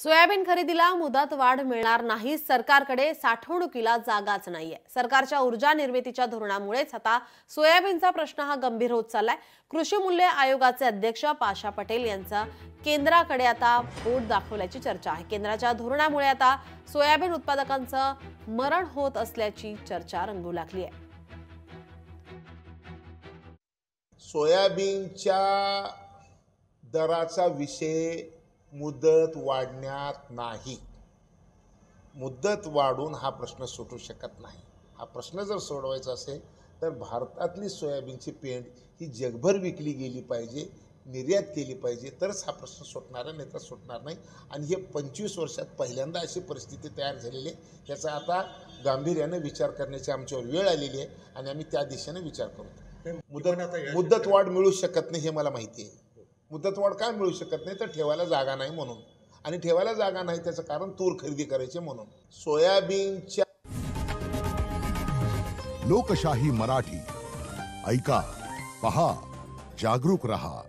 Soybean खरेदीला मुदत वाढ मिळणार नाही। सरकारकडे साठवणुकीला जागाच नाहीये। सरकारच्या ऊर्जा निर्मितीच्या धोरणामुळेच आता सोयाबीनचा प्रश्न हा गंभीर होत चाललाय। कृषी मूल्य आयोगाचे अध्यक्ष पाशा पटेल यांचा केंद्राकडे आता बोट दाखवल्याची चर्चा आहे। केंद्राच्या धोरणामुळे आता सोयाबीन उत्पादकांचं मरण होत असल्याची चर्चा रंगू लागली आहे। सोयाबीनच्या दराचा विषय मुदत वाढण्यात नाही। मुदत वाढून हा प्रश्न सुटू शकत नाही। हा प्रश्न जर सोडवायचा असेल तर भारतातली सोयाबीनची पेंड ही जगभर विकली गेली पाहिजे, निर्यात केली पाहिजे, तरच हा प्रश्न सुटणार आहे, नाही तर सुटणार नाही। आणि हे 25 वर्षात पहिल्यांदा अशी परिस्थिती तयार झालेली आहे। याचा आता गांभीर्याने विचार करण्याची आमच्यावर वेळ आलेली आहे आणि आम्ही त्या दिशेने विचार करू। मुदत वाढ मिळू शकत नाही हे मला माहिती आहे। मुदतवाढ काय मिळू शकत नाही तर ठेवायला जागा नाही म्हणून, आणि ठेवायला जागा नाही त्याचं कारण तूर खरेदी करायचे म्हणून। सोयाबीनच्या लोकशाही मराठी ऐका, पहा, जागरूक रहा।